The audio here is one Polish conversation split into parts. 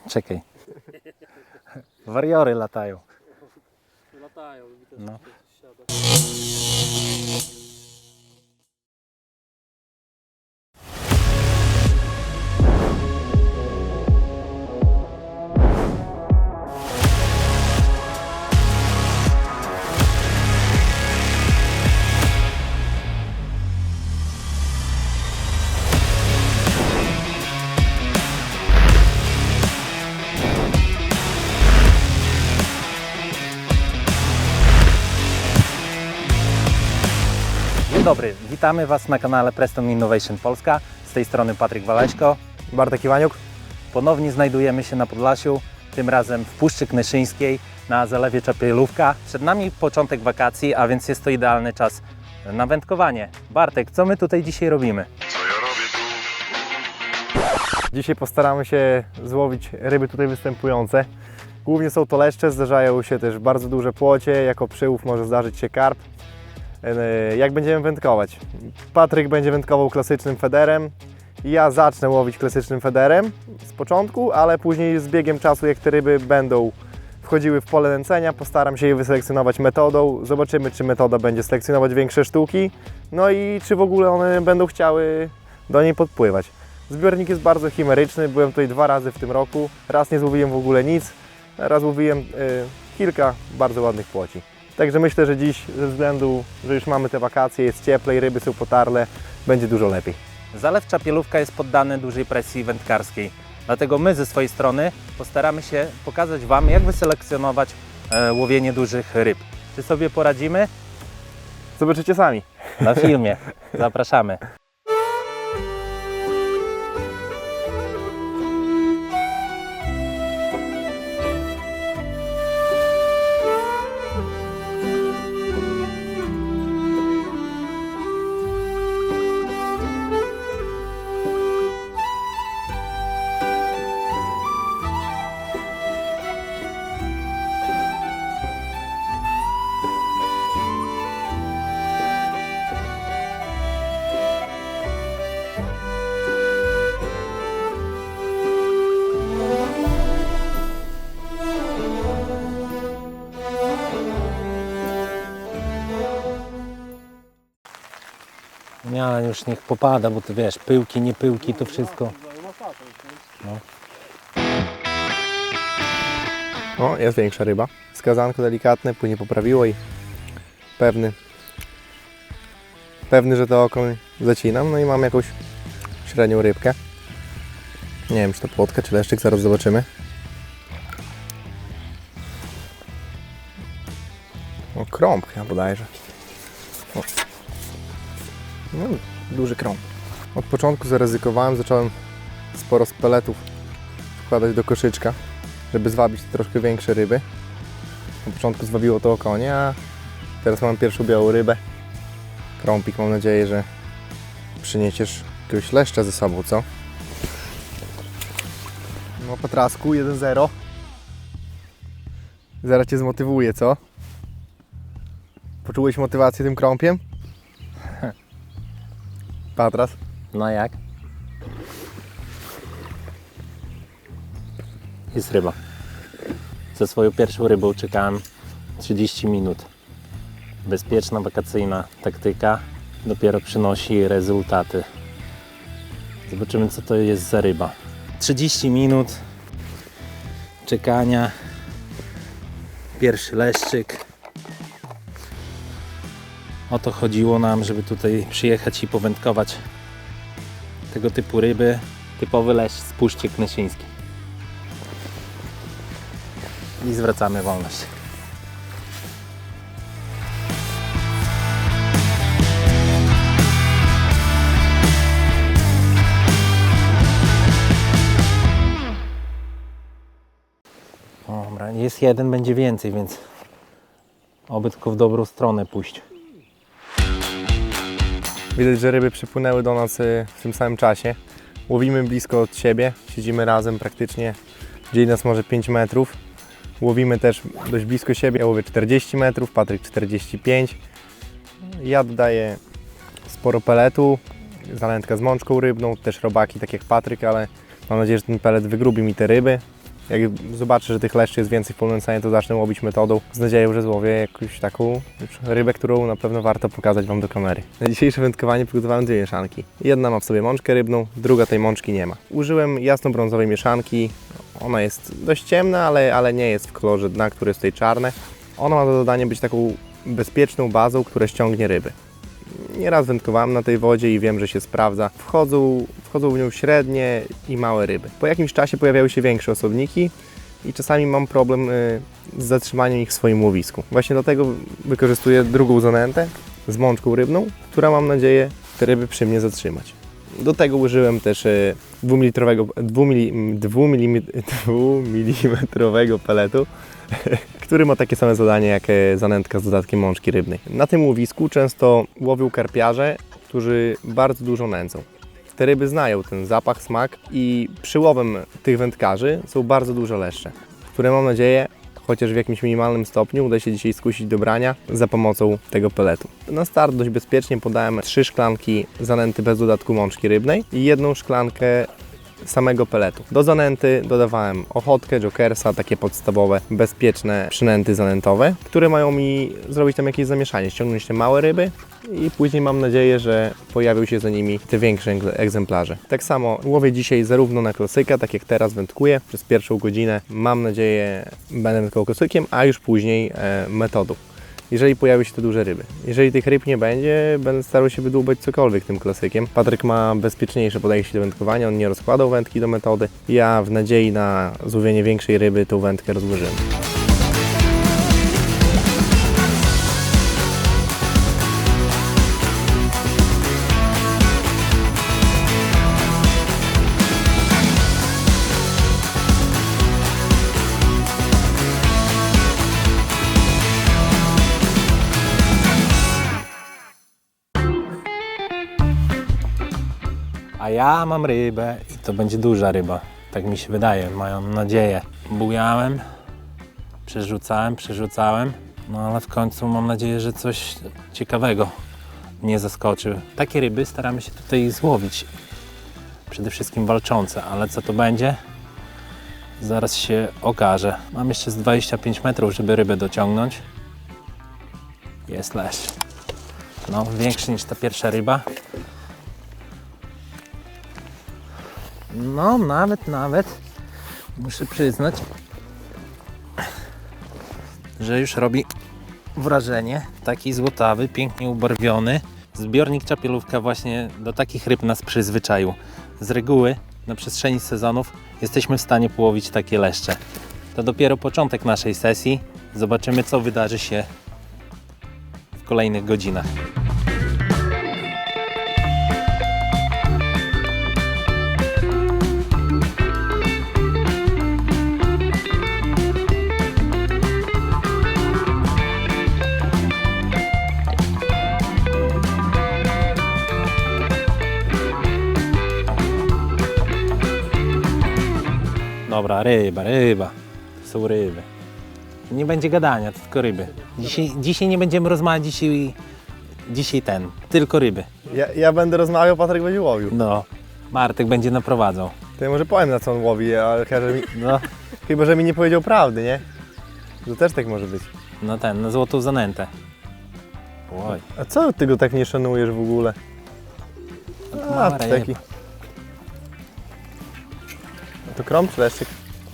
Czekaj. Wariory latają. Latają i też No. siada. Dzień dobry, witamy Was na kanale Preston Innovation Polska. Z tej strony Patryk Waleśko. Bartek Iwaniuk. Ponownie znajdujemy się na Podlasiu, tym razem w Puszczy Knyszyńskiej na zalewie Czapielówka. Przed nami początek wakacji, a więc jest to idealny czas na wędkowanie. Bartek, co my tutaj dzisiaj robimy? Dzisiaj postaramy się złowić ryby tutaj występujące. Głównie są to leszcze, zdarzają się też bardzo duże płocie, jako przyłów może zdarzyć się karp. Jak będziemy wędkować? Patryk będzie wędkował klasycznym federem. Ja zacznę łowić klasycznym federem z początku, ale później z biegiem czasu, jak te ryby będą wchodziły w pole nęcenia, postaram się je wyselekcjonować metodą. Zobaczymy, czy metoda będzie selekcjonować większe sztuki, no i czy w ogóle one będą chciały do niej podpływać. Zbiornik jest bardzo chimeryczny, byłem tutaj 2 razy w tym roku. Raz nie złowiłem w ogóle nic, raz łowiłem kilka bardzo ładnych płoci. Także myślę, że dziś ze względu, że już mamy te wakacje, jest cieplej, ryby są potarle, będzie dużo lepiej. Zalew Czapielówka jest poddany dużej presji wędkarskiej. Dlatego my ze swojej strony postaramy się pokazać Wam, jak wyselekcjonować łowienie dużych ryb. Czy sobie poradzimy? Zobaczycie sami. Na filmie. Zapraszamy. Ja już niech popada, bo to wiesz, pyłki, nie pyłki, to wszystko. No. O, jest większa ryba. Skazanko delikatne, płynie poprawiło i pewny, że to okoń zacinam. No i mam jakąś średnią rybkę. Nie wiem, czy to płotka, czy leszczyk, zaraz zobaczymy. O, krąb chyba bodajże. O. No, duży krąb. Od początku zaryzykowałem, zacząłem sporo z peletów wkładać do koszyczka, żeby zwabić troszkę większe ryby. Na początku zwabiło to okonie, a teraz mam pierwszą białą rybę. Krąpik, mam nadzieję, że przyniesiesz jakiegoś leszcza ze sobą, co? No po trasku 1-0. Zaraz Cię zmotywuję, co? Poczułeś motywację tym krąpiem? Patras? No jak? Jest ryba. Ze swoją pierwszą rybą czekałem 30 minut. Bezpieczna, wakacyjna taktyka dopiero przynosi rezultaty. Zobaczymy, co to jest za ryba. 30 minut czekania. Pierwszy leszczyk. O to chodziło nam, żeby tutaj przyjechać i powędkować tego typu ryby. Typowy leszcz z Puszczy Knyszyńskiej. I zwracamy wolność. Dobra, jest jeden, będzie więcej, więc oby tylko w dobrą stronę pójść. Widać, że ryby przypłynęły do nas w tym samym czasie. Łowimy blisko od siebie, siedzimy razem praktycznie. Dzieli nas może 5 metrów. Łowimy też dość blisko siebie. Ja łowię 40 metrów, Patryk 45. Ja dodaję sporo peletu, zanętka z mączką rybną, też robaki tak jak Patryk, ale mam nadzieję, że ten pelet wygrubi mi te ryby. Jak zobaczę, że tych leszczy jest więcej w Polnęcanie, to zacznę łowić metodą z nadzieją, że złowię jakąś taką rybę, którą na pewno warto pokazać Wam do kamery. Na dzisiejsze wędkowanie przygotowałem dwie mieszanki. Jedna ma w sobie mączkę rybną, druga tej mączki nie ma. Użyłem jasno-brązowej mieszanki. Ona jest dość ciemna, ale nie jest w kolorze dna, które jest tutaj czarne. Ona ma za zadanie być taką bezpieczną bazą, która ściągnie ryby. Nieraz wędkowałem na tej wodzie i wiem, że się sprawdza. Wchodzą w nią średnie i małe ryby. Po jakimś czasie pojawiały się większe osobniki i czasami mam problem z zatrzymaniem ich w swoim łowisku. Właśnie dlatego wykorzystuję drugą zanętę z mączką rybną, która mam nadzieję te ryby przy mnie zatrzymać. Do tego użyłem też 2 mm peletu, który ma takie same zadanie jak zanętka z dodatkiem mączki rybnej. Na tym łowisku często łowią karpiarze, którzy bardzo dużo nędzą. Te ryby znają ten zapach, smak i przyłowem tych wędkarzy są bardzo duże leszcze, które mam nadzieję, chociaż w jakimś minimalnym stopniu, uda się dzisiaj skusić do brania za pomocą tego peletu. Na start dość bezpiecznie podałem 3 szklanki zanęty bez dodatku mączki rybnej i 1 szklankę samego peletu. Do zanęty dodawałem ochotkę, jokersa, takie podstawowe, bezpieczne przynęty zanętowe, które mają mi zrobić tam jakieś zamieszanie, ściągnąć te małe ryby i później mam nadzieję, że pojawią się za nimi te większe egzemplarze. Tak samo łowię dzisiaj zarówno na klasyka, tak jak teraz wędkuję. Przez pierwszą godzinę mam nadzieję będę wędkował klasykiem, a już później metodą. Jeżeli pojawią się te duże ryby. Jeżeli tych ryb nie będzie, będę starał się wydłubać cokolwiek tym klasykiem. Patryk ma bezpieczniejsze podejście do wędkowania, on nie rozkładał wędki do metody. Ja w nadziei na złowienie większej ryby tą wędkę rozłożyłem. A ja mam rybę i to będzie duża ryba. Tak mi się wydaje, mam nadzieję. Bujałem, przerzucałem, no ale w końcu mam nadzieję, że coś ciekawego mnie zaskoczy. Takie ryby staramy się tutaj złowić. Przede wszystkim walczące, ale co to będzie? Zaraz się okaże. Mam jeszcze z 25 metrów, żeby rybę dociągnąć. Jest leszcz. No, większy niż ta pierwsza ryba. No, nawet muszę przyznać, że już robi wrażenie. Taki złotawy, pięknie ubarwiony. Zbiornik Czapielówka właśnie do takich ryb nas przyzwyczaił. Z reguły na przestrzeni sezonów jesteśmy w stanie połowić takie leszcze. To dopiero początek naszej sesji. Zobaczymy, co wydarzy się w kolejnych godzinach. Dobra, ryba. To są ryby. Nie będzie gadania, to tylko ryby. Dzisiaj nie będziemy rozmawiać, dzisiaj tylko ryby. Ja będę rozmawiał, Patryk będzie łowił. No, Martek będzie naprowadzał. To ja może powiem, na co on łowi, ale No, chyba, że mi nie powiedział prawdy, nie? To też tak może być. na złotą zanętę. Oj, A co ty go tak nie szanujesz w ogóle? A, mała taki. ryba. To krom czy leszczyk?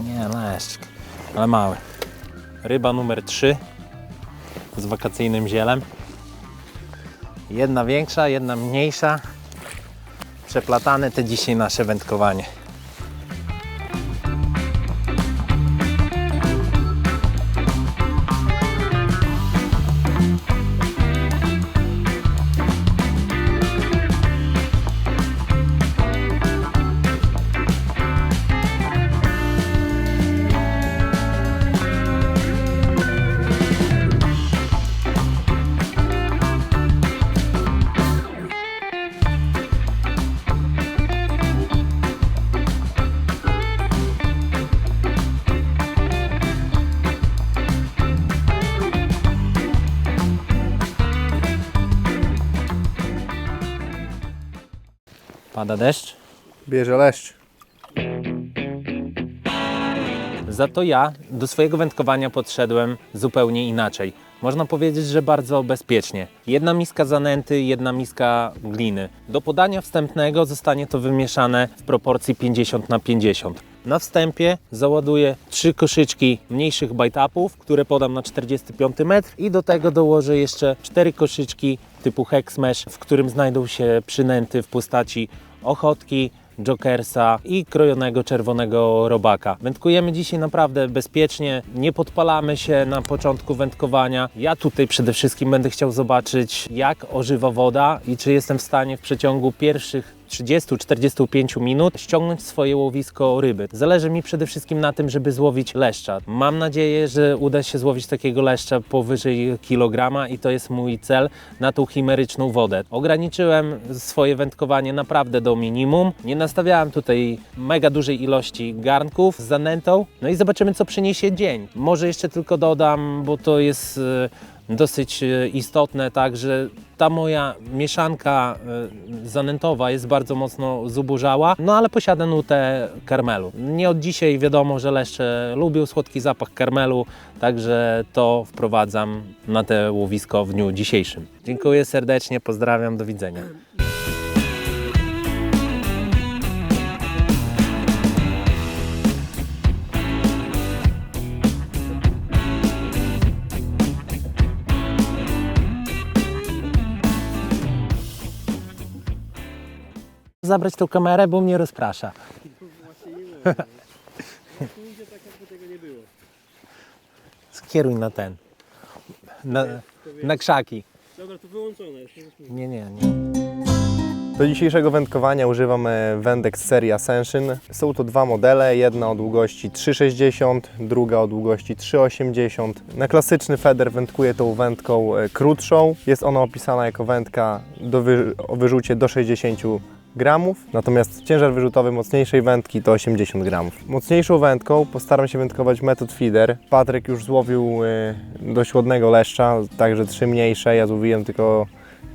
Nie, leszczyk, ale mały. Ryba numer 3 z wakacyjnym zielem. Jedna większa, jedna mniejsza. Przeplatane te dzisiaj nasze wędkowanie. Pada deszcz. Bierze leszcz. Za to ja do swojego wędkowania podszedłem zupełnie inaczej. Można powiedzieć, że bardzo bezpiecznie. Jedna miska zanęty, jedna miska gliny. Do podania wstępnego zostanie to wymieszane w proporcji 50/50. Na wstępie załaduję 3 koszyczki mniejszych bite-upów, które podam na 45 metr i do tego dołożę jeszcze 4 koszyczki typu hex mesh, w którym znajdą się przynęty w postaci ochotki, jokersa i krojonego czerwonego robaka. Wędkujemy dzisiaj naprawdę bezpiecznie, nie podpalamy się na początku wędkowania. Ja tutaj przede wszystkim będę chciał zobaczyć, jak ożywa woda i czy jestem w stanie w przeciągu pierwszych 30-45 minut ściągnąć swoje łowisko ryby. Zależy mi przede wszystkim na tym, żeby złowić leszcza. Mam nadzieję, że uda się złowić takiego leszcza powyżej kilograma i to jest mój cel na tą chimeryczną wodę. Ograniczyłem swoje wędkowanie naprawdę do minimum. Nie nastawiałem tutaj mega dużej ilości garnków z zanętą. No i zobaczymy, co przyniesie dzień. Może jeszcze tylko dodam, bo to jest dosyć istotne, tak, że ta moja mieszanka zanętowa jest bardzo mocno zubożała, no ale posiada nutę karmelu. Nie od dzisiaj wiadomo, że leszcze lubią słodki zapach karmelu, także to wprowadzam na te łowisko w dniu dzisiejszym. Dziękuję serdecznie, pozdrawiam, do widzenia. Zabrać tą kamerę, bo mnie rozprasza. Właśnie nie mogę. Tu idzie tak, jakby tego nie było. Skieruj na ten. Na krzaki. Dobra, to wyłączone jest. Nie. Do dzisiejszego wędkowania używam wędek z serii Ascension. Są to 2 modele, jedna o długości 3,60, druga o długości 3,80. Na klasyczny feder wędkuję tą wędką krótszą. Jest ona opisana jako wędka o wyrzucie do 60 gramów, natomiast ciężar wyrzutowy mocniejszej wędki to 80 gramów. Mocniejszą wędką postaram się wędkować method feeder. Patryk już złowił dość ładnego leszcza, także 3 mniejsze. Ja złowiłem tylko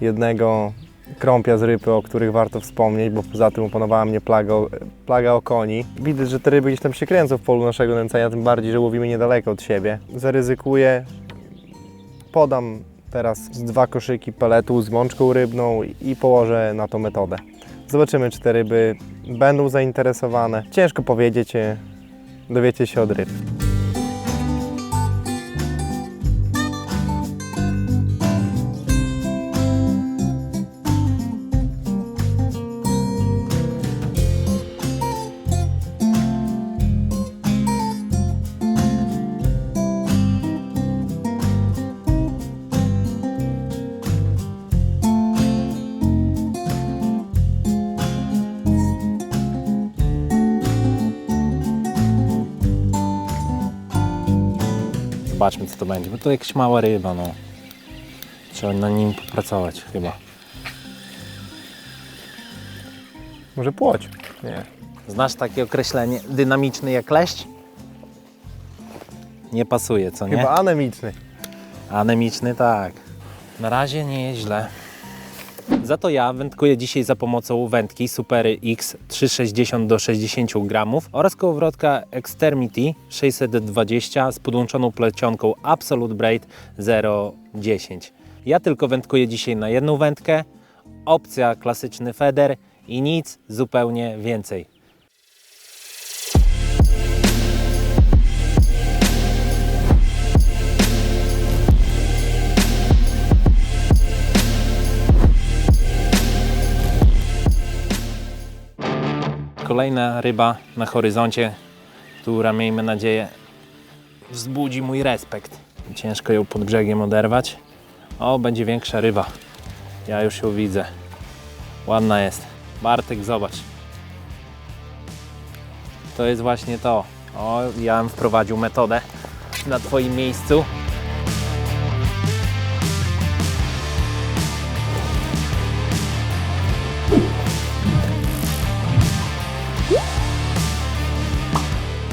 jednego krąpia z ryby, o których warto wspomnieć, bo poza tym opanowała mnie plaga okoni. Widać, że te ryby gdzieś tam się kręcą w polu naszego nęcenia, tym bardziej, że łowimy niedaleko od siebie. Zaryzykuję, podam teraz z 2 koszyki peletu z mączką rybną i położę na to metodę. Zobaczymy, czy te ryby będą zainteresowane. Ciężko powiedzieć, dowiecie się od ryb. Zobaczmy, co to będzie, bo to jakaś mała ryba, no. Trzeba na nim popracować chyba. Może płoć? Nie. Znasz takie określenie dynamiczny jak leść? Nie pasuje, co nie? Chyba anemiczny. Anemiczny, tak. Na razie nie jest źle. Za to ja wędkuję dzisiaj za pomocą wędki Supery X 360 do 60 gramów oraz kołowrotka Extremity 620 z podłączoną plecionką Absolute Braid 0.10. Ja tylko wędkuję dzisiaj na jedną wędkę, opcja klasyczny feder i nic zupełnie więcej. Kolejna ryba na horyzoncie, która, miejmy nadzieję, wzbudzi mój respekt. Ciężko ją pod brzegiem oderwać. O, będzie większa ryba. Ja już ją widzę. Ładna jest. Bartek, zobacz. To jest właśnie to. O, ja bym wprowadził metodę na Twoim miejscu.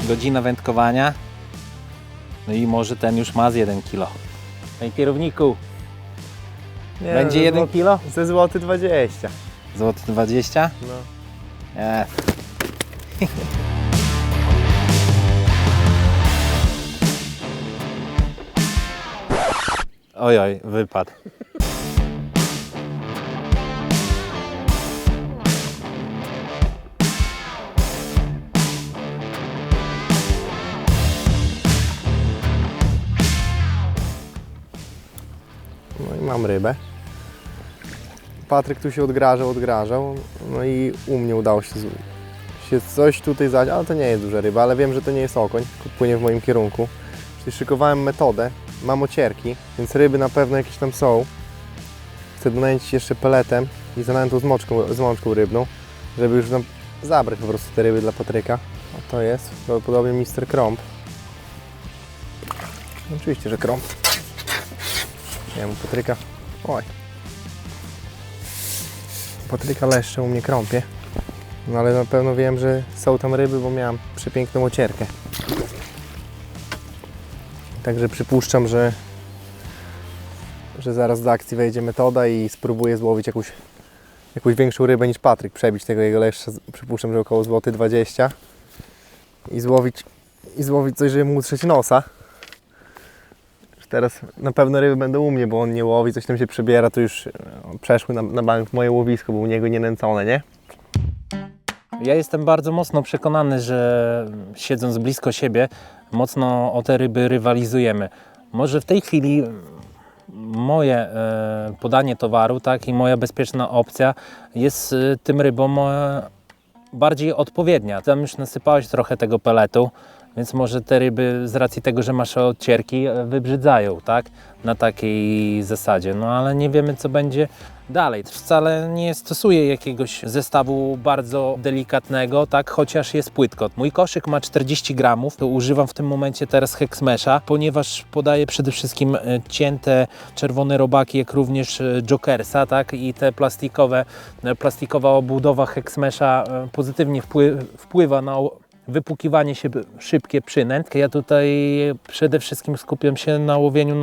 Godzina wędkowania. No i może ten już ma z 1 kg. Panie kierowniku, Nie, będzie 1 kg? Ze złoty 20. Złoty 20? No. Ojoj, wypadł. No i mam rybę. Patryk tu się odgrażał, no i u mnie udało się coś tutaj zająć, ale to nie jest duża ryba, ale wiem, że to nie jest okoń, tylko płynie w moim kierunku. Czyli szykowałem metodę, mam ocierki, więc ryby na pewno jakieś tam są. Chcę donęcić jeszcze peletem i zalałem to z mączką rybną, żeby już nam zabrać po prostu te ryby dla Patryka. A to jest prawdopodobnie Mr. Krąb. Oczywiście, że krąb. Ja mu Patryka. Oj. Patryka leszcze u mnie krąpie. No ale na pewno wiem, że są tam ryby, bo miałam przepiękną ocierkę. Także przypuszczam, że zaraz do akcji wejdzie metoda i spróbuję złowić jakąś większą rybę niż Patryk. Przebić tego jego leszcza, przypuszczam, że około złoty 20 i złowić coś, żeby mu utrzeć nosa. Teraz na pewno ryby będą u mnie, bo on nie łowi, coś tam się przebiera, to już przeszły na bank moje łowisko, bo u niego nie nęcone, nie? Ja jestem bardzo mocno przekonany, że siedząc blisko siebie, mocno o te ryby rywalizujemy. Może w tej chwili moje podanie towaru, tak, i moja bezpieczna opcja jest tym rybom bardziej odpowiednia. Tam już nasypałeś trochę tego peletu, więc może te ryby z racji tego, że masz odcierki, wybrzydzają, tak, na takiej zasadzie. No ale nie wiemy, co będzie dalej. Wcale nie stosuję jakiegoś zestawu bardzo delikatnego, tak, chociaż jest płytko. Mój koszyk ma 40 gramów, to używam w tym momencie teraz Hexmesha, ponieważ podaję przede wszystkim cięte czerwone robaki, jak również Jokersa, tak, i te plastikowa obudowa Hexmesha pozytywnie wpływa na wypukiwanie się szybkie przynęt. Ja tutaj przede wszystkim skupiam się na łowieniu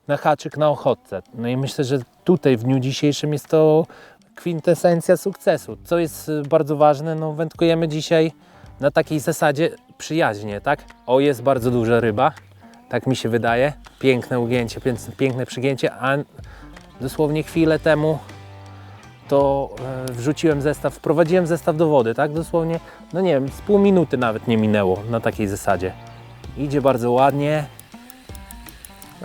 na haczyk, na ochotce. No i myślę, że tutaj w dniu dzisiejszym jest to kwintesencja sukcesu. Co jest bardzo ważne, no wędkujemy dzisiaj na takiej zasadzie przyjaźnie, tak? O, jest bardzo duża ryba, tak mi się wydaje. Piękne ugięcie, piękne przygięcie, a dosłownie chwilę temu to wprowadziłem zestaw do wody, tak? Dosłownie, no nie wiem, z pół minuty nawet nie minęło na takiej zasadzie. Idzie bardzo ładnie.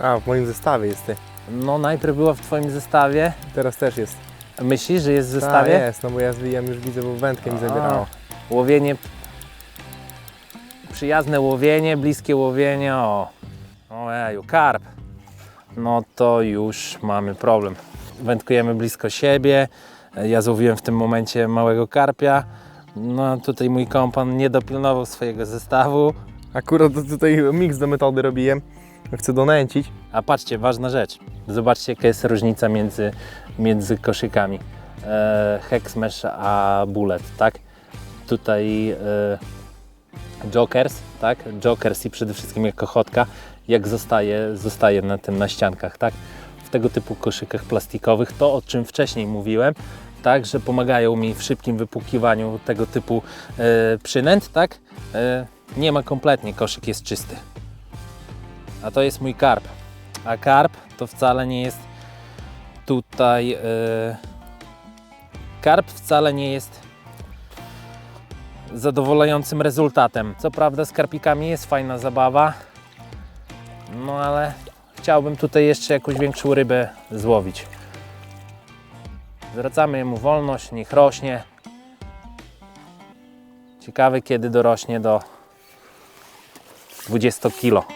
A, w moim zestawie jest ty. No najpierw była w Twoim zestawie. Teraz też jest. Myślisz, że jest w zestawie? Jest, no bo ja zwijam, już widzę, bo wędkę mi zabierało. Łowienie, przyjazne łowienie, bliskie łowienie, ojeju, karp. No to już mamy problem. Wędkujemy blisko siebie, ja złowiłem w tym momencie małego karpia, no tutaj mój kompan nie dopilnował swojego zestawu. Akurat tutaj miks do metody robiłem, chcę donęcić. A patrzcie, ważna rzecz, zobaczcie jaka jest różnica między koszykami Hexmesh a Bullet, tak? Tutaj Jokers, tak? Jokers i przede wszystkim jako chotka, jak zostaje na ściankach, tak? W tego typu koszykach plastikowych, to o czym wcześniej mówiłem, tak, że pomagają mi w szybkim wypłukiwaniu tego typu przynęt, tak, nie ma kompletnie, koszyk jest czysty. A to jest mój karp, a karp to wcale nie jest tutaj, karp wcale nie jest zadowalającym rezultatem. Co prawda z karpikami jest fajna zabawa, no ale chciałbym tutaj jeszcze jakąś większą rybę złowić. Zwracamy mu wolność, niech rośnie. Ciekawe kiedy dorośnie do 20 kg.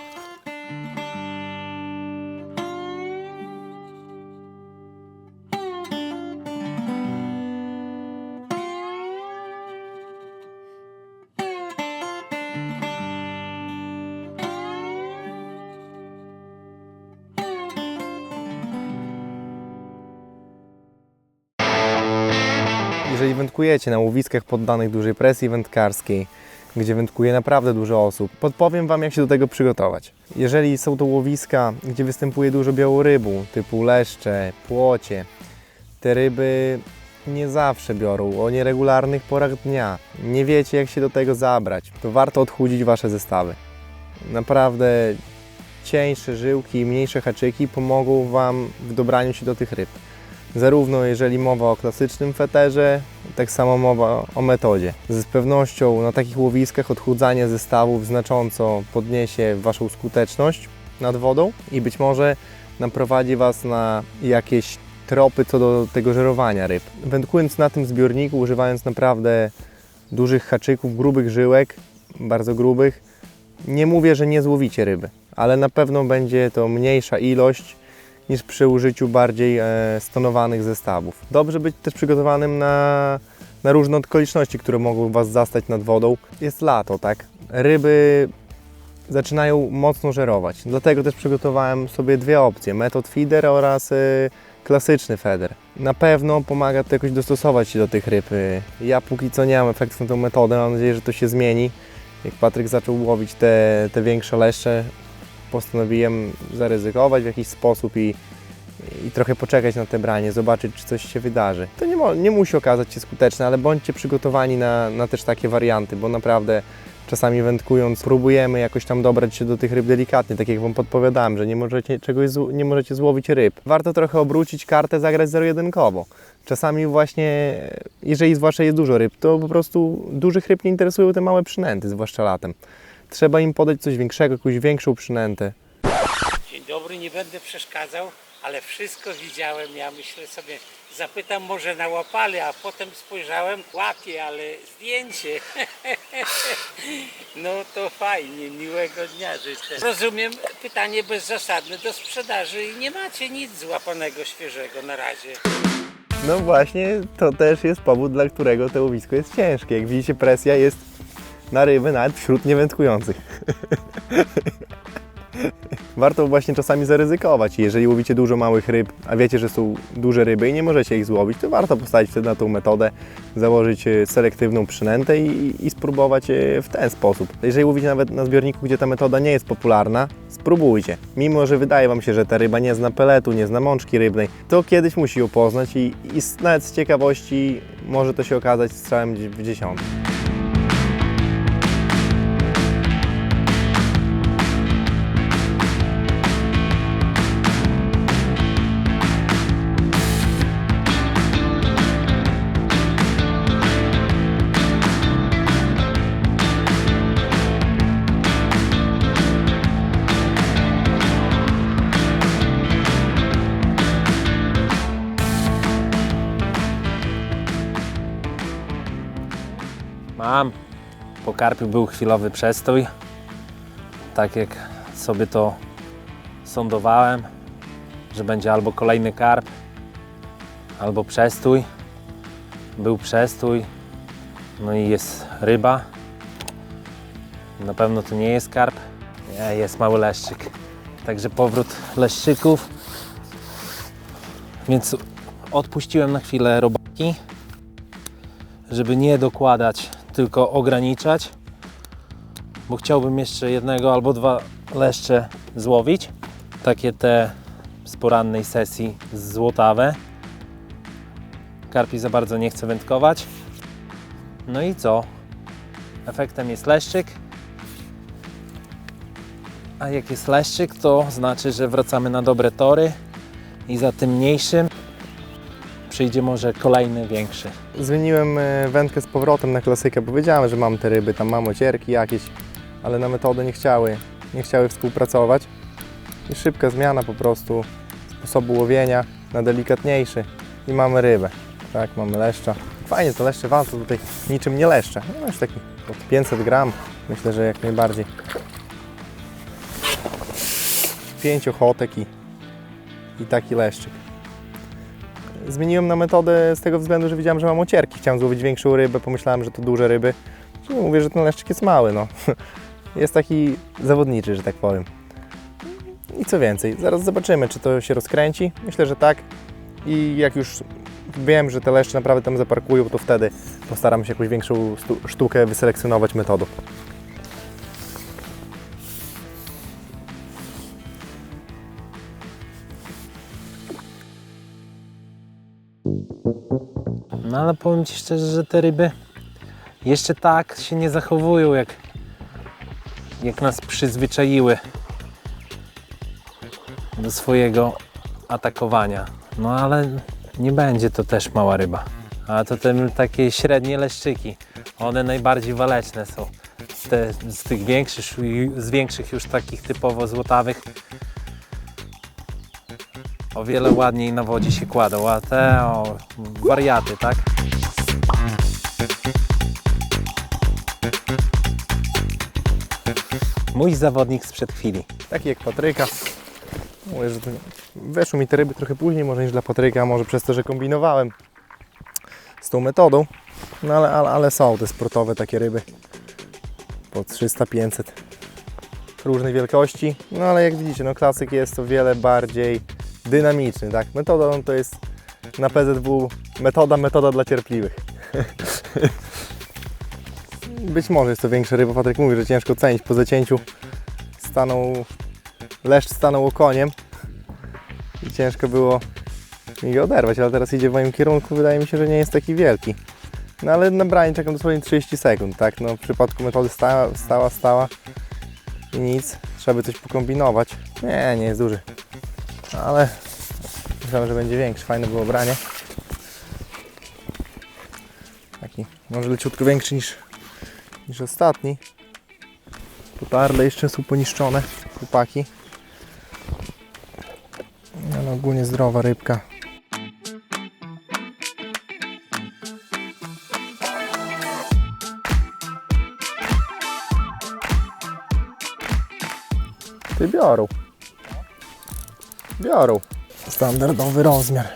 Jeżeli wędkujecie na łowiskach poddanych dużej presji wędkarskiej, gdzie wędkuje naprawdę dużo osób, podpowiem Wam, jak się do tego przygotować. Jeżeli są to łowiska, gdzie występuje dużo białorybu, typu leszcze, płocie, te ryby nie zawsze biorą o nieregularnych porach dnia. Nie wiecie, jak się do tego zabrać. To warto odchudzić Wasze zestawy. Naprawdę cieńsze żyłki i mniejsze haczyki pomogą Wam w dobraniu się do tych ryb. Zarówno jeżeli mowa o klasycznym feterze, tak samo mowa o metodzie. Z pewnością na takich łowiskach odchudzanie zestawów znacząco podniesie Waszą skuteczność nad wodą i być może naprowadzi Was na jakieś tropy co do tego żerowania ryb. Wędkując na tym zbiorniku, używając naprawdę dużych haczyków, grubych żyłek, bardzo grubych, nie mówię, że nie złowicie ryby, ale na pewno będzie to mniejsza ilość niż przy użyciu bardziej stonowanych zestawów. Dobrze być też przygotowanym na różne okoliczności, które mogą Was zastać nad wodą. Jest lato, tak? Ryby zaczynają mocno żerować. Dlatego też przygotowałem sobie dwie opcje, metod feeder oraz klasyczny feeder. Na pewno pomaga to jakoś dostosować się do tych ryb. Ja póki co nie mam efektów na tą metodę, mam nadzieję, że to się zmieni. Jak Patryk zaczął łowić te większe leszcze, postanowiłem zaryzykować w jakiś sposób i trochę poczekać na te branie, zobaczyć, czy coś się wydarzy. To nie musi okazać się skuteczne, ale bądźcie przygotowani na też takie warianty, bo naprawdę czasami wędkując próbujemy jakoś tam dobrać się do tych ryb delikatnie, tak jak Wam podpowiadałem, że nie możecie złowić ryb. Warto trochę obrócić kartę, zagrać zero-jedynkowo. Czasami właśnie, jeżeli zwłaszcza jest dużo ryb, to po prostu dużych ryb nie interesują te małe przynęty, zwłaszcza latem. Trzeba im podać coś większego, jakąś większą przynętę. Dzień dobry, nie będę przeszkadzał, ale wszystko widziałem. Ja myślę sobie, zapytam może na łapale, a potem spojrzałem, łapie, ale zdjęcie. No to fajnie, miłego dnia życzę. Rozumiem, pytanie bezzasadne do sprzedaży i nie macie nic złapanego świeżego na razie. No właśnie, to też jest powód, dla którego to łowisko jest ciężkie. Jak widzicie, presja jest na ryby nawet wśród niewędkujących. Warto właśnie czasami zaryzykować. Jeżeli łowicie dużo małych ryb, a wiecie, że są duże ryby i nie możecie ich złowić, to warto postawić wtedy na tą metodę, założyć selektywną przynętę i spróbować w ten sposób. Jeżeli łowicie nawet na zbiorniku, gdzie ta metoda nie jest popularna, spróbujcie. Mimo że wydaje Wam się, że ta ryba nie zna peletu, nie zna mączki rybnej, to kiedyś musi ją poznać i nawet z ciekawości może to się okazać strzałem w dziesiątkę. Po karpiu był chwilowy przestój. Tak jak sobie to sądowałem, że będzie albo kolejny karp, albo przestój. Był przestój, no i jest ryba. Na pewno to nie jest karp, nie, jest mały leszczyk. Także powrót leszczyków. Więc odpuściłem na chwilę robaki, żeby nie dokładać, tylko ograniczać, bo chciałbym jeszcze jednego albo dwa leszcze złowić, takie te z porannej sesji złotawe. Karpi za bardzo nie chce wędkować. No i co? Efektem jest leszczyk, a jak jest leszczyk, to znaczy, że wracamy na dobre tory i za tym mniejszym przyjdzie może kolejny, większy. Zmieniłem wędkę z powrotem na klasykę, bo wiedziałem, że mam te ryby, tam mam ocierki jakieś, ale na metodę nie chciały współpracować. I szybka zmiana po prostu sposobu łowienia na delikatniejszy i mamy rybę. Tak, mamy leszcza. Fajnie, to leszcze walczą tutaj niczym nie leszcze. No już taki od 500 gram, myślę, że jak najbardziej. 5 ochotek i taki leszczyk. Zmieniłem na metodę z tego względu, że widziałem, że mam ocierki. Chciałem złowić większą rybę, pomyślałem, że to duże ryby. Czyli mówię, że ten leszczyk jest mały, no. Jest taki zawodniczy, że tak powiem. I co więcej, zaraz zobaczymy, czy to się rozkręci. Myślę, że tak. I jak już wiem, że te leszcze naprawdę tam zaparkują, to wtedy postaram się jakąś większą sztukę wyselekcjonować metodą. No ale powiem Ci szczerze, że te ryby jeszcze tak się nie zachowują, jak nas przyzwyczaiły do swojego atakowania. No ale nie będzie to też mała ryba. A to te takie średnie leszczyki. One najbardziej waleczne są. Z tych większych już takich typowo złotawych o wiele ładniej na wodzie się kładą, a te wariaty, tak? Mój zawodnik sprzed chwili. Taki jak Patryka. Mówię, że weszły mi te ryby trochę później może niż dla Patryka, może przez to, że kombinowałem z tą metodą. No ale są te sportowe takie ryby po 300-500 różnej wielkości. No ale jak widzicie, no klasyk jest o wiele bardziej dynamiczny, tak? Metoda to jest na PZW metoda dla cierpliwych. Być może jest to większa ryba. Patryk mówi, że ciężko cenić po zacięciu. Leszcz stanął okoniem i ciężko było mi go oderwać, ale teraz idzie w moim kierunku. Wydaje mi się, że nie jest taki wielki. No ale na branie czekam dosłownie 30 sekund, tak? No w przypadku metody stała i nic. Trzeba by coś pokombinować. Nie jest duży. Ale myślałem, że będzie większy. Fajne było branie. Taki może leciutko większy niż ostatni. Potarle jeszcze są poniszczone chłopaki. No ogólnie zdrowa rybka. Ty biorą. Standardowy rozmiar.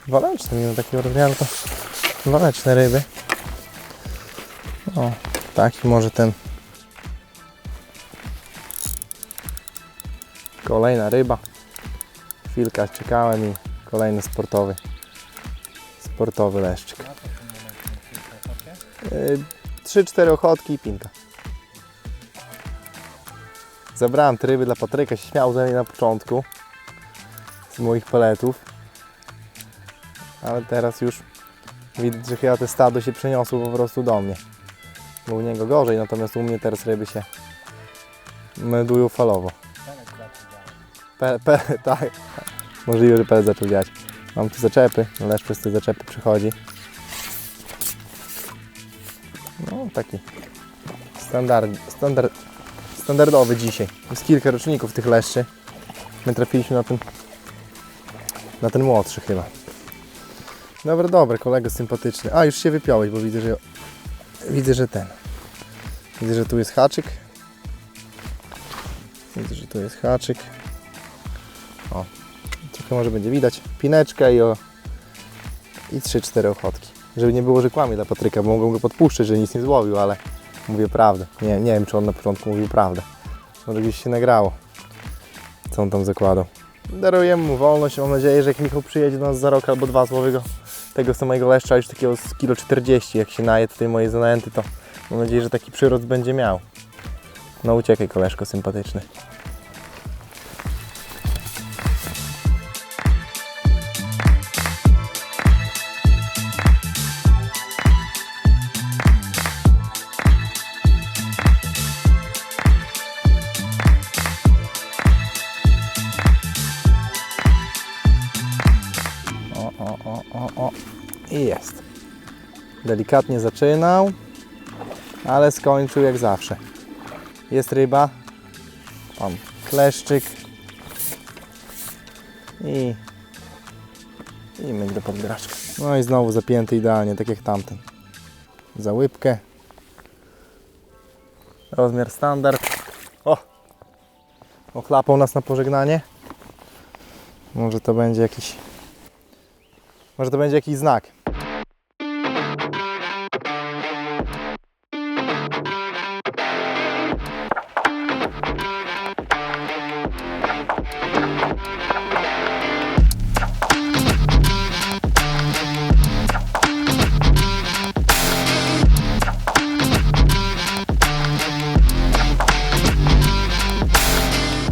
Waleczne, mimo takiego rozmiaru to waleczne ryby. O, taki może ten. Kolejna ryba. Chwilkę czekałem i kolejny sportowy leszczyk. 3-4 ochotki i pinka. Zabrałem te ryby dla Patryka, się śmiał ze mnie na początku z moich peletów. Ale teraz już widać, że chyba te stado się przeniosło po prostu do mnie. Bo u niego gorzej, natomiast u mnie teraz ryby się meldują falowo. Tak, możliwe, że pelet zaczął działać. Mam tu zaczepy, leszcz przez te zaczepy przychodzi. No taki standardowy dzisiaj. Jest kilka roczników tych leszczy. My trafiliśmy na ten młodszy chyba. Dobry, kolega sympatyczny. A, już się wypiąłeś, bo widzę, że Widzę, że tu jest haczyk. O, trochę może będzie widać. Pineczka i 3-4 ochotki. Żeby nie było, że kłamie dla Patryka, bo mogą go podpuszczać, że nic nie złowił, ale mówię prawdę. Nie wiem, czy on na początku mówił prawdę. Może gdzieś się nagrało, co on tam zakładał. Darujemy mu wolność. Mam nadzieję, że jak Michał przyjedzie do nas za rok albo dwa, złowi go tego samego leszcza, już takiego z 1,40 kg. Jak się naje tutaj mojej zanęty, to mam nadzieję, że taki przyrost będzie miał. No uciekaj, koleżko sympatyczny. O. I jest. Delikatnie zaczynał, ale skończył jak zawsze. Jest ryba. Kleszczyk. I myk do podgraczka. No i znowu zapięty idealnie, tak jak tamten. Za łybkę. Rozmiar standard. Ochlapał nas na pożegnanie. Może to będzie jakiś znak.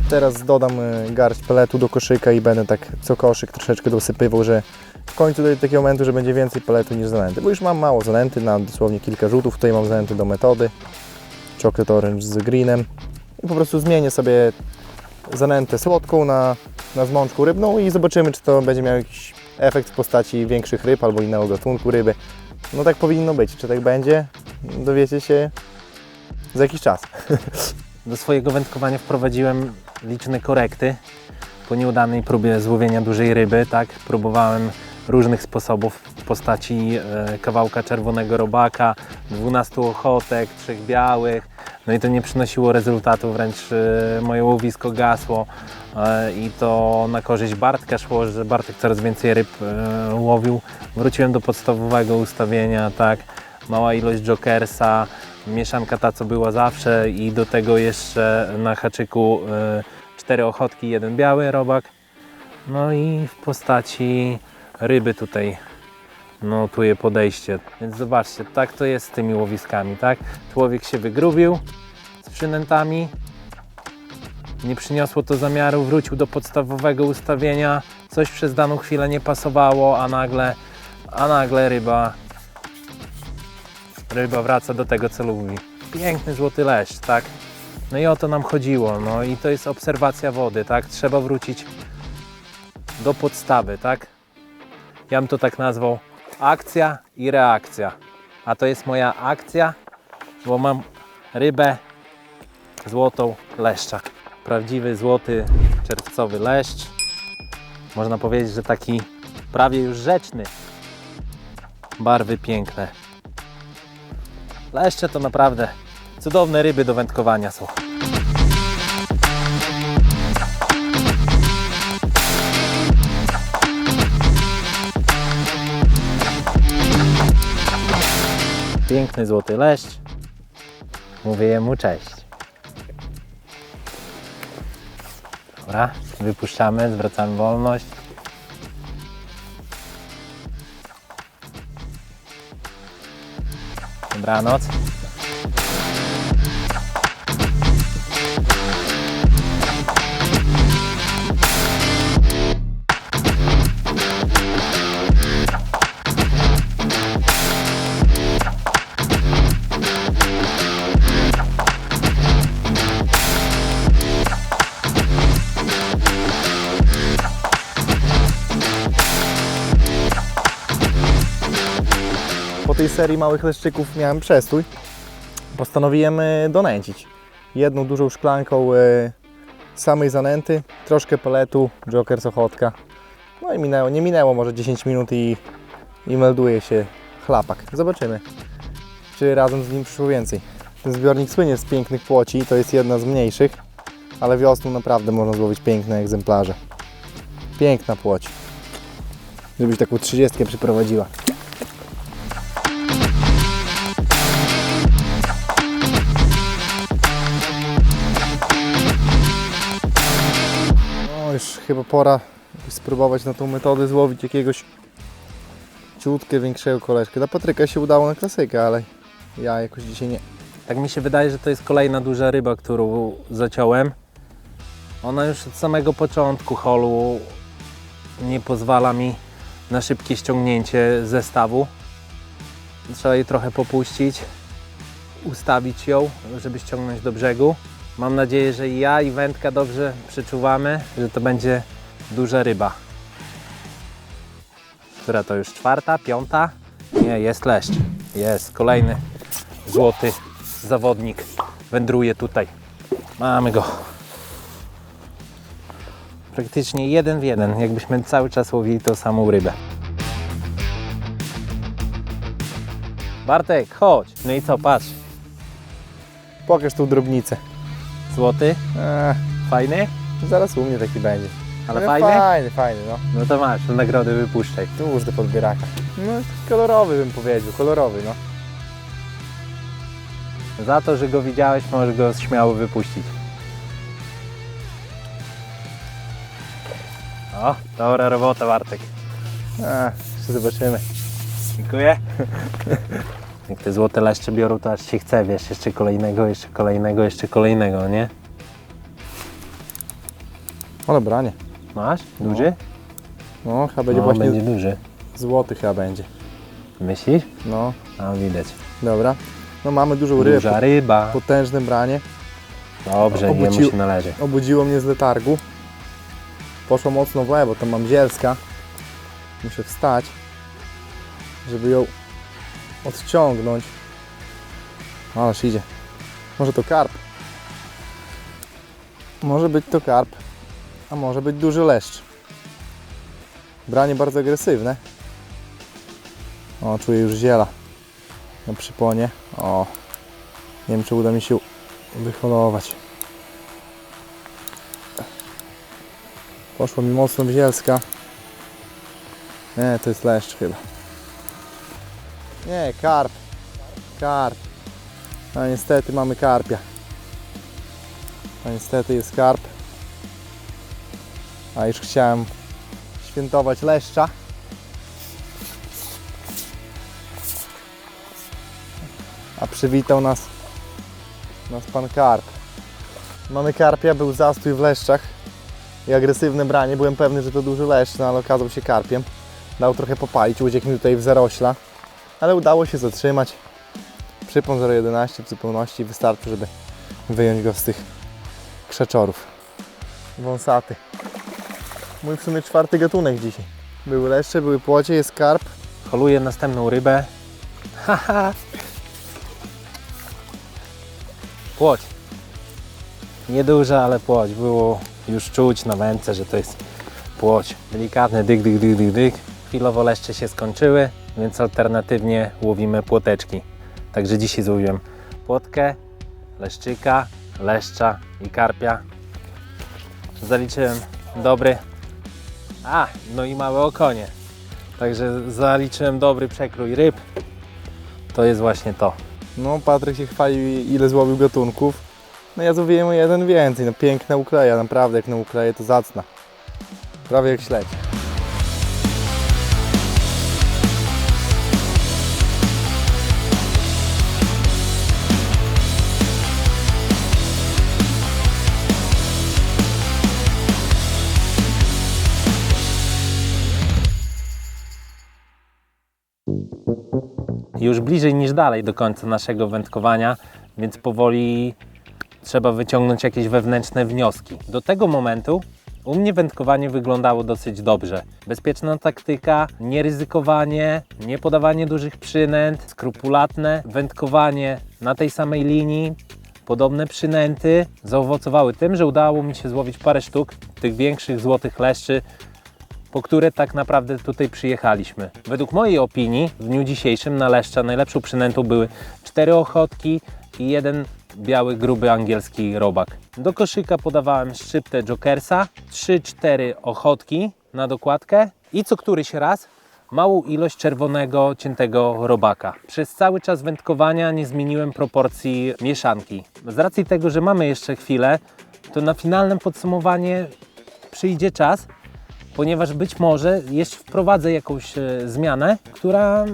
Teraz dodam garść peletu do koszyka i będę tak co koszyk troszeczkę dosypywał, że w końcu dojdzie do takiego momentu, że będzie więcej peletu niż zanęty. Bo już mam mało zanęty, na dosłownie kilka rzutów. Tutaj mam zanęty do metody. chocolate orange z greenem. I po prostu zmienię sobie zanętę słodką na zmączku rybną i zobaczymy, czy to będzie miał jakiś efekt w postaci większych ryb albo innego gatunku ryby. No tak powinno być. Czy tak będzie? Dowiecie się za jakiś czas. Do swojego wędkowania wprowadziłem liczne korekty. Po nieudanej próbie złowienia dużej ryby, tak, próbowałem różnych sposobów w postaci kawałka czerwonego robaka, 12 ochotek, 3 białych. No i to nie przynosiło rezultatu, wręcz moje łowisko gasło i to na korzyść Bartka szło, że Bartek coraz więcej ryb łowił. Wróciłem do podstawowego ustawienia, tak, mała ilość jokersa, mieszanka ta, co była zawsze i do tego jeszcze na haczyku 4 ochotki, 1 biały robak. No i w postaci ryby tutaj notuję podejście. Więc zobaczcie, tak to jest z tymi łowiskami, tak? Człowiek się wygrubił z przynętami, nie przyniosło to zamiaru, wrócił do podstawowego ustawienia, coś przez daną chwilę nie pasowało, a nagle ryba wraca do tego, co lubi. Piękny złoty leszcz, tak? No i o to nam chodziło, no i to jest obserwacja wody, tak? Trzeba wrócić do podstawy, tak? Ja bym to tak nazwał akcja i reakcja. A to jest moja akcja, bo mam rybę złotą leszcza. Prawdziwy złoty czerwcowy leszcz. Można powiedzieć, że taki prawie już rzeczny. Barwy piękne. Leszcze to naprawdę cudowne ryby do wędkowania są. Piękny złoty leszcz. Mówię jemu cześć. Dobra, wypuszczamy, zwracamy wolność. Dobranoc. Po tej serii małych leszczyków miałem przestój. Postanowiłem donęcić. Jedną dużą szklanką samej zanęty, troszkę peletu, jokers ochotka. No i nie minęło może 10 minut i melduje się chlapak. Zobaczymy, czy razem z nim przyszło więcej. Ten zbiornik słynie z pięknych płoci, to jest jedna z mniejszych, ale wiosną naprawdę można złowić piękne egzemplarze. Piękna płoć. Żebyś taką 30 przyprowadziła. No już chyba pora spróbować na tą metodę złowić jakiegoś ciutkę większego koleżkę. Dla Patryka się udało na klasykę, ale ja jakoś dzisiaj nie. Tak mi się wydaje, że to jest kolejna duża ryba, którą zaciąłem. Ona już od samego początku holu nie pozwala mi na szybkie ściągnięcie zestawu. Trzeba jej trochę popuścić, ustawić ją, żeby ściągnąć do brzegu. Mam nadzieję, że i ja, i wędka dobrze przeczuwamy, że to będzie duża ryba. Która to już 4., 5? Nie, jest leszcz. Jest kolejny złoty zawodnik. Wędruje tutaj. Mamy go. Praktycznie 1 w 1, jakbyśmy cały czas łowili tą samą rybę. Bartek, chodź. No i co, patrz. Pokaż tą drobnicę. Złoty, fajny, Zaraz u mnie taki będzie. ale No, fajny? Fajny, no. No to masz, nagrody wypuszczaj. Tu już do podbieraka. No kolorowy bym powiedział, kolorowy, no. Za to, że go widziałeś, możesz go śmiało wypuścić. O, dobra robota, Bartek. Jeszcze zobaczymy. Dziękuję. Jak te złote leszcze biorą, to aż się chce, wiesz, jeszcze kolejnego, jeszcze kolejnego, jeszcze kolejnego, nie? Ale branie. Masz? Duży? No, chyba będzie No, właśnie będzie duży. złoty chyba będzie. Myślisz? No, No, widać. dobra. No mamy dużą rybę, Duża ryba. potężne branie. Dobrze, jemu Obudził- się należy. Obudziło mnie z letargu. Poszło mocno w lewo, tam mam zielska. Muszę wstać, żeby ją odciągnąć. Ależ idzie. Może to karp. Może być to karp, a może być duży leszcz. Branie bardzo agresywne. O, czuję już ziela na przyponie. O, nie wiem, czy uda mi się wyholować. Poszło mi mocno wzielska. Nie, to jest leszcz chyba. Nie, karp. Karp. No niestety mamy karpia. No niestety jest karp. A już chciałem świętować leszcza. A przywitał nas pan karp. Mamy karpia, był zastój w leszczach i agresywne branie. Byłem pewny, że to duży leszcz, no ale okazał się karpiem. Dał trochę popalić, uciekł mi tutaj w zarośla, ale udało się zatrzymać. Przypon 0,11 w zupełności wystarczy, żeby wyjąć go z tych krzaczorów. Wąsaty. Mój w sumie 4. gatunek dzisiaj. Były leszcze, były płocie, jest karp. Holuję następną rybę. Haha. Płoć. Nieduża, ale płoć. Było już czuć na wędce, że to jest płoć. Delikatny dyk, dyk, dyk, dyk, dyk. Chwilowo leszcze się skończyły, więc alternatywnie łowimy płoteczki. Także dzisiaj złowiłem płotkę, leszczyka, leszcza i karpia. Zaliczyłem dobry... no i małe okonie. Także zaliczyłem dobry przekrój ryb. To jest właśnie to. No, Patryk się chwalił, ile złowił gatunków. No ja złowiłem o jeden więcej. No, piękna ukleja, naprawdę jak na ukleję to zacna. Prawie jak śledź. Już bliżej niż dalej do końca naszego wędkowania, więc powoli trzeba wyciągnąć jakieś wewnętrzne wnioski. Do tego momentu u mnie wędkowanie wyglądało dosyć dobrze. Bezpieczna taktyka, nieryzykowanie, nie podawanie dużych przynęt, skrupulatne wędkowanie na tej samej linii, podobne przynęty zaowocowały tym, że udało mi się złowić parę sztuk tych większych złotych leszczy, po które tak naprawdę tutaj przyjechaliśmy. Według mojej opinii w dniu dzisiejszym na leszcza najlepszą przynętą były 4 ochotki i 1 biały, gruby angielski robak. Do koszyka podawałem szczyptę jokersa, 3-4 ochotki na dokładkę i co któryś raz małą ilość czerwonego, ciętego robaka. Przez cały czas wędkowania nie zmieniłem proporcji mieszanki. Z racji tego, że mamy jeszcze chwilę, to na finalne podsumowanie przyjdzie czas, ponieważ być może jeszcze wprowadzę jakąś zmianę, która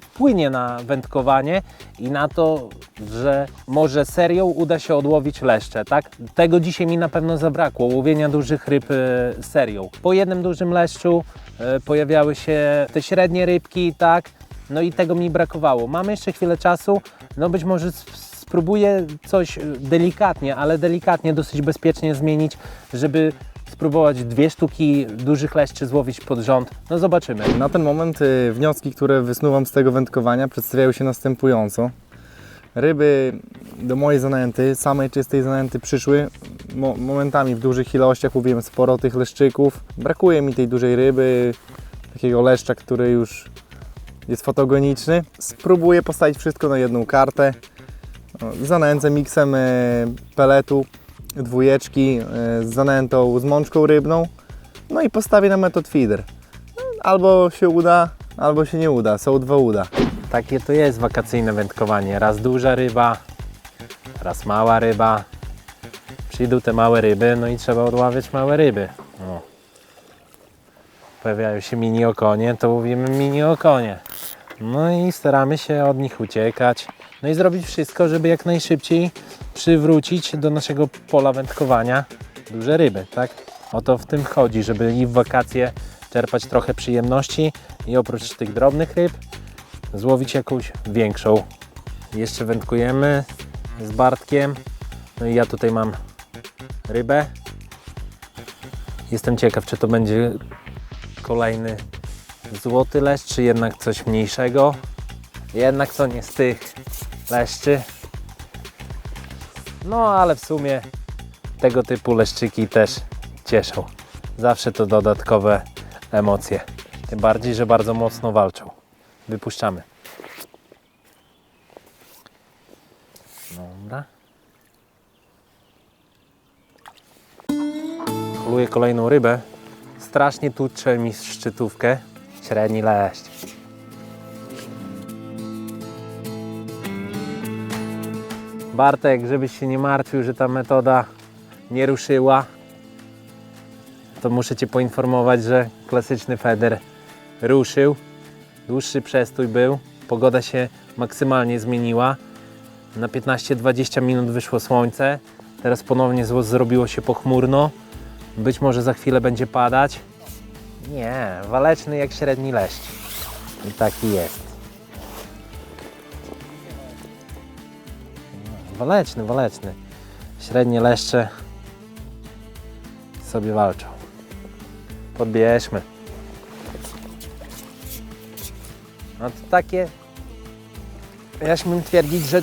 wpłynie na wędkowanie i na to, że może serią uda się odłowić leszcze, tak? Tego dzisiaj mi na pewno zabrakło, łowienia dużych ryb serią. Po jednym dużym leszczu pojawiały się te średnie rybki, tak? No i tego mi brakowało. Mamy jeszcze chwilę czasu, no być może spróbuję coś delikatnie, ale delikatnie, dosyć bezpiecznie zmienić, żeby spróbować 2 sztuki dużych leszczy złowić pod rząd. No zobaczymy. Na ten moment wnioski, które wysnuwam z tego wędkowania, przedstawiają się następująco. Ryby do mojej zanęty, samej czystej zanęty przyszły momentami w dużych ilościach, łowiłem sporo tych leszczyków. Brakuje mi tej dużej ryby, takiego leszcza, który już jest fotogeniczny. Spróbuję postawić wszystko na jedną kartę. Zanęcę miksem peletu, 2 z zanętą, z mączką rybną. No i postawię na method feeder. Albo się uda, albo się nie uda. Są 2 uda. Takie to jest wakacyjne wędkowanie. Raz duża ryba, raz mała ryba. Przyjdą te małe ryby, no i trzeba odławiać małe ryby. No. Pojawiają się mini okonie, to łowimy mini okonie. No i staramy się od nich uciekać. No i zrobić wszystko, żeby jak najszybciej przywrócić do naszego pola wędkowania duże ryby, tak? O to w tym chodzi, żeby i w wakacje czerpać trochę przyjemności i oprócz tych drobnych ryb złowić jakąś większą Jeszcze wędkujemy z Bartkiem. No i ja tutaj mam rybę. Jestem ciekaw, czy to będzie kolejny złoty leszcz, czy jednak coś mniejszego. Jednak to nie z tych leszczy. No ale w sumie tego typu leszczyki też cieszą. Zawsze to dodatkowe emocje. Tym bardziej, że bardzo mocno walczą. Wypuszczamy. Dobra. Holuję kolejną rybę. Strasznie tucze mi szczytówkę. Średni leszcz. Bartek, żebyś się nie martwił, że ta metoda nie ruszyła, to muszę Cię poinformować, że klasyczny feder ruszył. Dłuższy przestój był. Pogoda się maksymalnie zmieniła. Na 15-20 minut wyszło słońce. Teraz ponownie zrobiło się pochmurno. Być może za chwilę będzie padać. Nie, waleczny jak średni leszcz. I taki jest. Waleczny, waleczny. Średnie leszcze sobie walczą. Podbierzmy. No to takie, ja śmiem twierdzić, że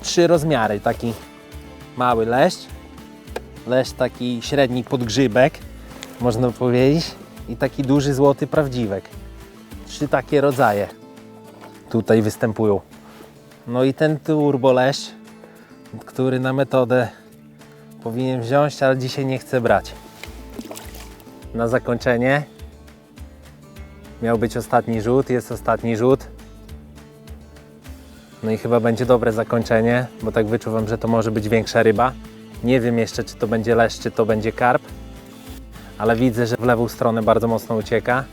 trzy rozmiary. Taki mały leszcz, leszcz taki średni podgrzybek, można powiedzieć, i taki duży złoty prawdziwek. 3 takie rodzaje tutaj występują. No i ten turbo leszcz, który na metodę powinien wziąć, ale dzisiaj nie chcę brać. Na zakończenie miał być ostatni rzut, jest ostatni rzut. No i chyba będzie dobre zakończenie, bo tak wyczuwam, że to może być większa ryba. Nie wiem jeszcze, czy to będzie leszcz, czy to będzie karp, ale widzę, że w lewą stronę bardzo mocno ucieka.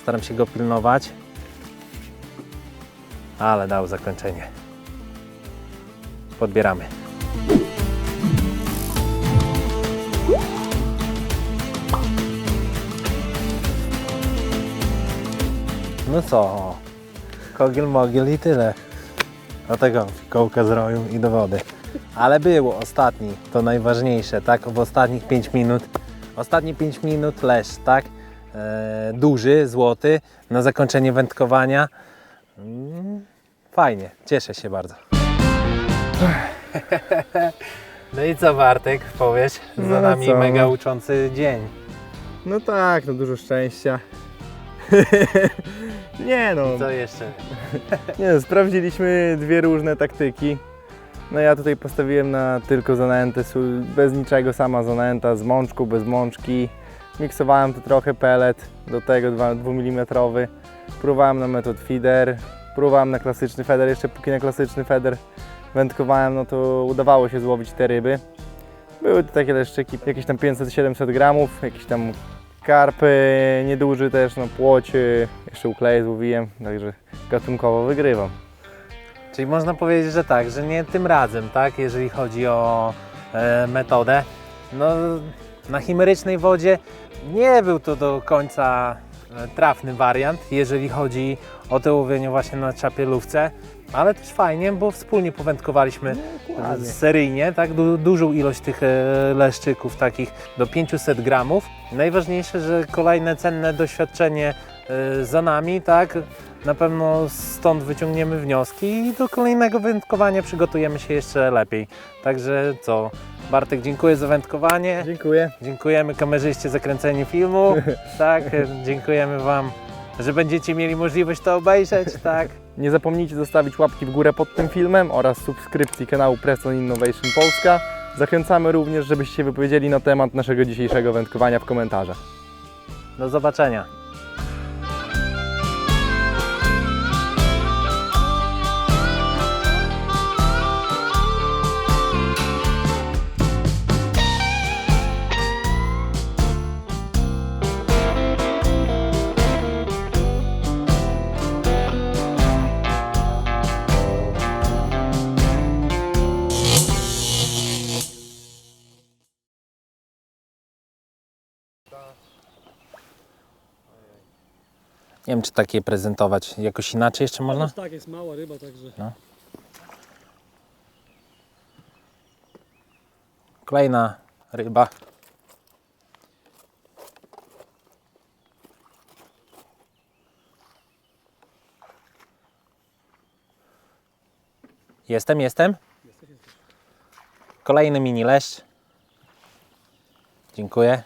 Staram się go pilnować, ale dał zakończenie. Podbieramy. No co, kogiel mogiel i tyle. Dlatego kołka z roju i do wody. Ale było ostatni, to najważniejsze, tak? W ostatnich 5 minut. Ostatnie 5 minut leszcz, tak? Duży, złoty, na zakończenie wędkowania. Fajnie, cieszę się bardzo. No i co, Bartek, powiesz? Za No nami co, mega no. uczący dzień. No tak, no dużo szczęścia. Nie no, Co jeszcze? nie, no, sprawdziliśmy 2 różne taktyki. No ja tutaj postawiłem na tylko zanętę, bez niczego, sama zanęta, z mączką, bez mączki. Miksowałem tu trochę pellet, do tego 2 mm. Próbowałem na metod feeder, próbowałem na klasyczny feeder, jeszcze póki na klasyczny feeder wędkowałem, no to udawało się złowić te ryby. Były to takie leszczyki, jakieś tam 500-700 gramów, jakieś tam karpy, nieduży też, no płoć, jeszcze ukleje złowiłem, także gatunkowo wygrywam. Czyli można powiedzieć, że tak, że nie tym razem, tak, jeżeli chodzi o metodę. No, na chimerycznej wodzie nie był to do końca trafny wariant, jeżeli chodzi o to łowienie właśnie na czapielówce, ale też fajnie, bo wspólnie powędkowaliśmy seryjnie, tak, dużą ilość tych leszczyków, takich do 500 gramów. Najważniejsze, że kolejne cenne doświadczenie za nami, tak, na pewno stąd wyciągniemy wnioski i do kolejnego wędkowania przygotujemy się jeszcze lepiej. Także co, Bartek, dziękuję za wędkowanie. Dziękuję. Dziękujemy kamerzyście za kręcenie filmu. Tak, dziękujemy Wam, że będziecie mieli możliwość to obejrzeć. Tak. Nie zapomnijcie zostawić łapki w górę pod tym filmem oraz subskrypcji kanału Preston Innovation Polska. Zachęcamy również, żebyście się wypowiedzieli na temat naszego dzisiejszego wędkowania w komentarzach. Do zobaczenia. Nie wiem, czy takie prezentować jakoś inaczej jeszcze można? Tak, jest mała ryba, także. No. Kolejna ryba. Jestem. Kolejny mini leszcz. Dziękuję.